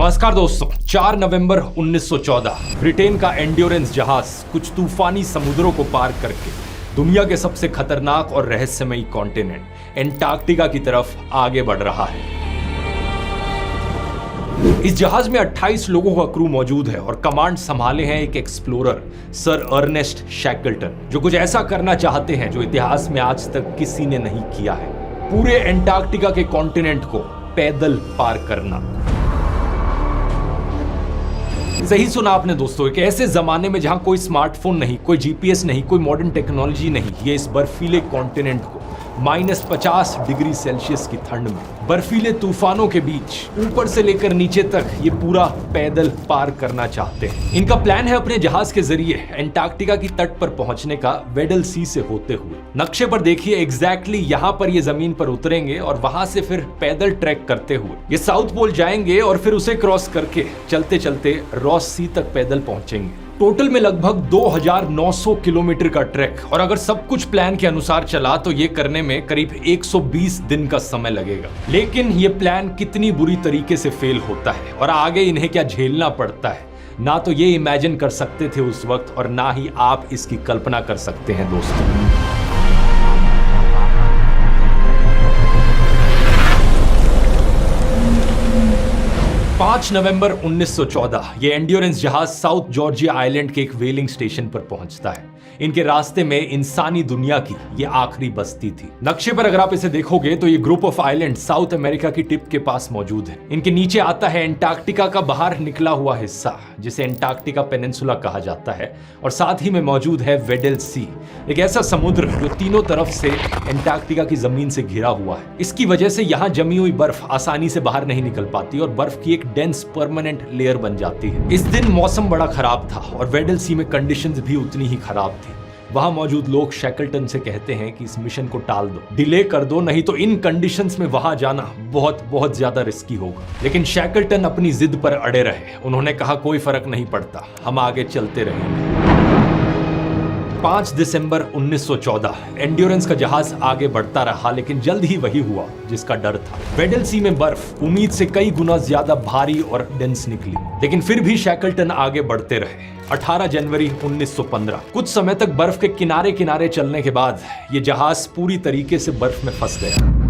नमस्कार दोस्तों, 4 नवंबर 1914 ब्रिटेन का एंड्योरेंस जहाज कुछ तूफानी समुद्रों को पार करके दुनिया के सबसे खतरनाक और रहस्यमयी कॉन्टिनेंट एंटार्क्टिका की तरफ आगे बढ़ रहा है। इस जहाज में 28 लोगों का क्रू मौजूद है और कमांड संभाले हैं एक एक्सप्लोरर सर अर्नेस्ट शैकल्टन, जो कुछ ऐसा करना चाहते हैं जो इतिहास में आज तक किसी ने नहीं किया है, पूरे एंटार्क्टिका के कॉन्टिनेंट को पैदल पार करना। सही सुना आपने दोस्तों, एक ऐसे जमाने में जहां कोई स्मार्टफोन नहीं, कोई जीपीएस नहीं, कोई मॉडर्न टेक्नोलॉजी नहीं, ये इस बर्फीले कॉन्टिनेंट को -50 डिग्री सेल्सियस की ठंड में बर्फीले तूफानों के बीच ऊपर से लेकर नीचे तक ये पूरा पैदल पार करना चाहते हैं। इनका प्लान है अपने जहाज के जरिए एंटार्क्टिका की तट पर पहुंचने का, वेडल सी से होते हुए। नक्शे पर देखिए, एग्जैक्टली यहाँ पर ये जमीन पर उतरेंगे और वहां से फिर पैदल ट्रैक करते हुए ये साउथ पोल जाएंगे और फिर उसे क्रॉस करके चलते चलते रॉस सी तक पैदल पहुंचेंगे। टोटल में लगभग 2900 किलोमीटर का ट्रैक, और अगर सब कुछ प्लान के अनुसार चला तो ये करने में करीब 120 दिन का समय लगेगा। लेकिन ये प्लान कितनी बुरी तरीके से फेल होता है और आगे इन्हें क्या झेलना पड़ता है, ना तो ये इमेजिन कर सकते थे उस वक्त और ना ही आप इसकी कल्पना कर सकते हैं दोस्तों। 5 नवंबर 1914 ये एंड्योरेंस जहाज साउथ जॉर्जिया आइलैंड के एक व्हेलिंग स्टेशन पर पहुंचता है। इनके रास्ते में इंसानी दुनिया की ये आखिरी बस्ती थी। नक्शे पर अगर आप इसे देखोगे तो ये group of island south America की टिप के पास मौजूद है। इनके नीचे आता है एंटार्क्टिका का बाहर निकला हुआ हिस्सा, जिसे एंटार्क्टिका पेनिनसुला कहा जाता है, और साथ ही में मौजूद है वेडल सी, एक ऐसा समुद्र जो तीनों तरफ से एंटार्क्टिका की जमीन से घिरा हुआ है। इसकी वजह से यहाँ जमी हुई बर्फ आसानी से बाहर नहीं निकल पाती और बर्फ की एक डेंस परमानेंट लेयर बन जाती है। इस दिन मौसम बड़ा खराब था और वेडल सी में कंडीशंस भी उतनी ही खराब थी। वहां मौजूद लोग शैकल्टन से कहते हैं कि इस मिशन को टाल दो, डिले कर दो, नहीं तो इन कंडीशंस में वहां जाना बहुत ज्यादा रिस्की होगा। लेकिन शैकल्टन अपनी जिद पर अड़े रहे। उन्होंने कहा कोई फर्क नहीं पड़ता, हम आगे चलते रहेंगे। 5 दिसंबर 1914 एंड्योरेंस का जहाज आगे बढ़ता रहा, लेकिन जल्द ही वही हुआ जिसका डर था। वेडल सी में बर्फ उम्मीद से कई गुना ज्यादा भारी और डेंस निकली, लेकिन फिर भी शैकल्टन आगे बढ़ते रहे। 18 जनवरी 1915 कुछ समय तक बर्फ के किनारे किनारे चलने के बाद ये जहाज पूरी तरीके से बर्फ में फंस गया।